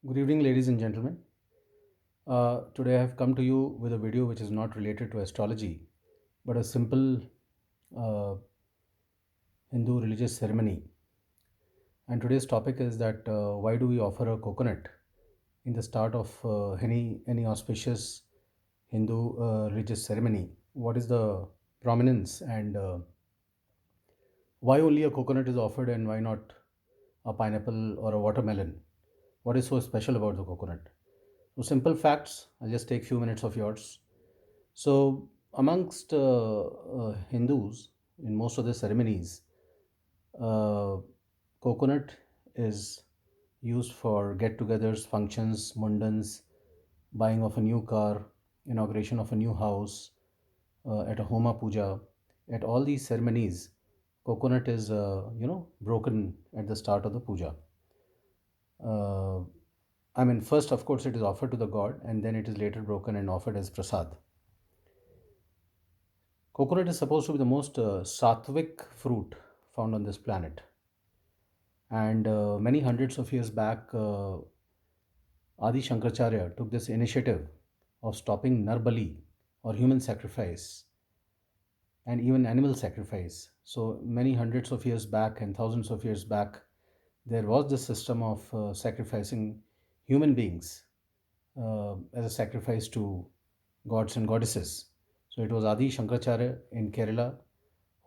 Good evening, ladies and gentlemen. Today I have come to you with a video which is not related to astrology, but a simple uh, Hindu religious ceremony. And today's topic is that why do we offer a coconut in the start of any auspicious Hindu religious ceremony? What is the prominence and why only a coconut is offered and why not a pineapple or a watermelon? What is so special about the coconut? So simple facts. I'll just take few minutes of yours. So, amongst Hindus, in most of the ceremonies, uh, coconut is used for get togethers, functions, mundans, buying of a new car, inauguration of a new house, at a Homa Puja. At all these ceremonies, coconut is, broken at the start of the puja. Uh, I mean, first, of course, it is offered to the god and then it is later broken and offered as prasad. Coconut is supposed to be the most sattvic fruit found on this planet. And many hundreds of years back, Adi Shankaracharya took this initiative of stopping Narbali or human sacrifice and even animal sacrifice. So many hundreds of years back and thousands of years back, there was this system of sacrificing human beings as a sacrifice to gods and goddesses. So it was Adi Shankaracharya in Kerala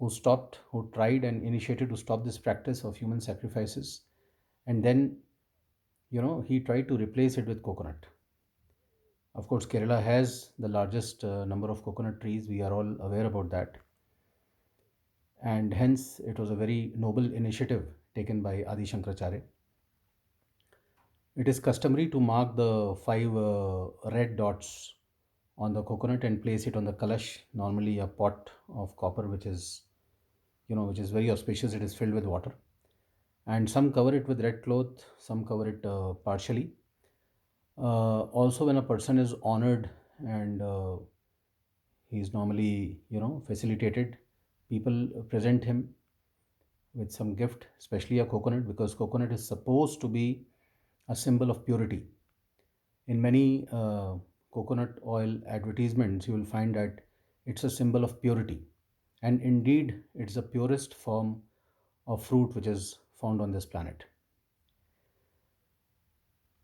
who tried and initiated to stop this practice of human sacrifices. And then, he tried to replace it with coconut. Of course, Kerala has the largest number of coconut trees. We are all aware about that. And hence, it was a very noble initiative taken by Adi Shankaracharya. It is customary to mark the five red dots on the coconut and place it on the kalash, normally a pot of copper, which is very auspicious. It is filled with water, and some cover it with red cloth, some cover it partially. Also, when a person is honored and he is normally, facilitated, people present him with some gift, especially a coconut, because coconut is supposed to be a symbol of purity. In many coconut oil advertisements, you will find that it's a symbol of purity. And indeed, it's the purest form of fruit which is found on this planet.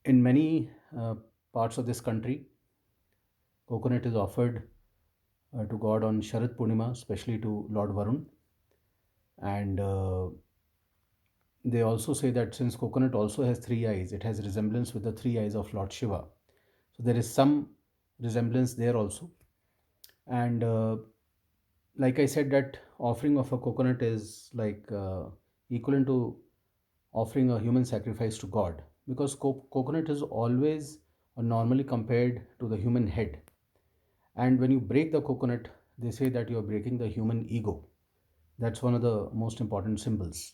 In many parts of this country, coconut is offered to God on Sharad Purnima, especially to Lord Varun. And they also say that since coconut also has three eyes, it has resemblance with the three eyes of Lord Shiva. So there is some resemblance there also. And like I said, that offering of a coconut is like equivalent to offering a human sacrifice to God, because coconut is always or normally compared to the human head. And when you break the coconut, they say that you are breaking the human ego. That's one of the most important symbols.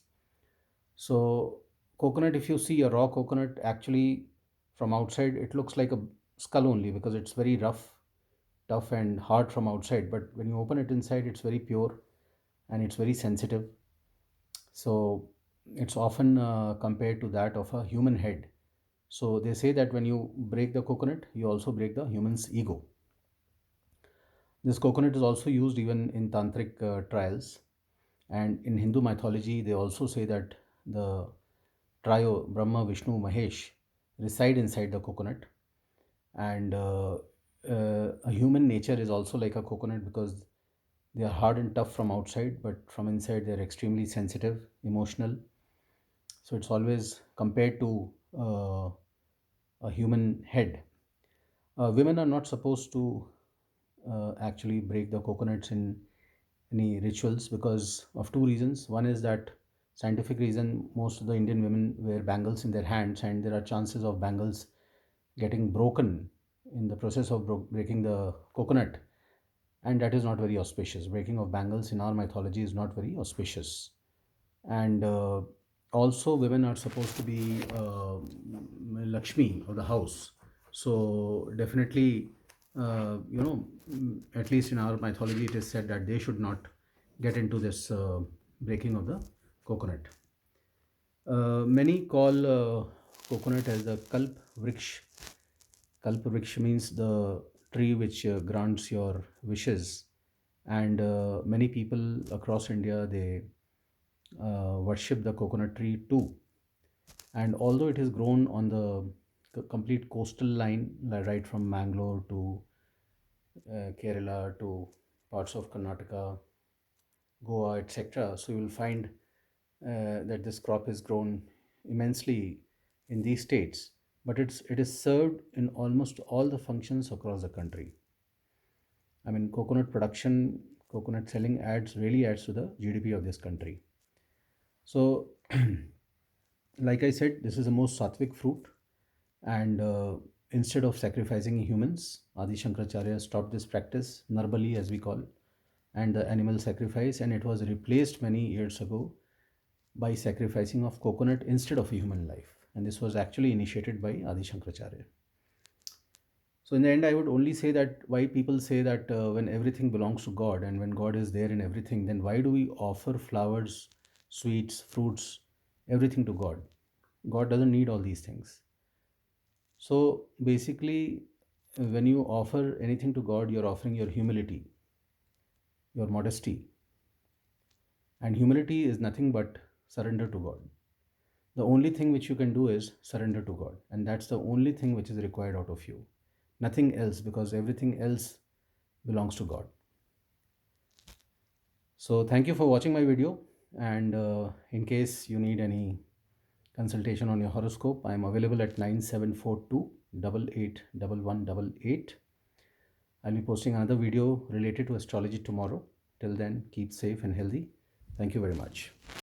So, coconut, if you see a raw coconut, actually from outside it looks like a skull only because it's very rough, tough, and hard from outside. But when you open it inside, it's very pure and it's very sensitive. So, it's often compared to that of a human head. So, they say that when you break the coconut, you also break the human's ego. This coconut is also used even in tantric trials, and in Hindu mythology, they also say that the trio Brahma, Vishnu, Mahesh reside inside the coconut, and a human nature is also like a coconut because they are hard and tough from outside, but from inside they are extremely sensitive, emotional. So it's always compared to a human head. Women are not supposed to actually break the coconuts in any rituals because of two reasons. One is that scientific reason, most of the Indian women wear bangles in their hands, and there are chances of bangles getting broken in the process of breaking the coconut, and that is not very auspicious. Breaking of bangles in our mythology is not very auspicious. And also, women are supposed to be Lakshmi of the house. So definitely, at least in our mythology, it is said that they should not get into this breaking of the coconut. Many call coconut as the Kalp Vriksh. Kalp Vriksha means the tree which grants your wishes, and many people across India they worship the coconut tree too. And although it is grown on the complete coastal line, right from Mangalore to Kerala to parts of Karnataka, Goa, etc., so you will find that this crop is grown immensely in these states, but it is served in almost all the functions across the country. I mean, coconut production, coconut selling really adds to the GDP of this country. So, like I said, this is the most sattvic fruit, and instead of sacrificing humans, Adi Shankaracharya stopped this practice, Narbali as we call, and the animal sacrifice, and it was replaced many years ago by sacrificing of coconut instead of a human life. And this was actually initiated by Adi Shankaracharya. So in the end, I would only say that why people say that when everything belongs to God and when God is there in everything, then why do we offer flowers, sweets, fruits, everything to God? God doesn't need all these things. So basically, when you offer anything to God, you're offering your humility, your modesty. And humility is nothing but surrender to God. The only thing which you can do is surrender to God. And that's the only thing which is required out of you. Nothing else, because everything else belongs to God. So thank you for watching my video. And in case you need any consultation on your horoscope, I am available at 9742 881188. I'll be posting another video related to astrology tomorrow. Till then, keep safe and healthy. Thank you very much.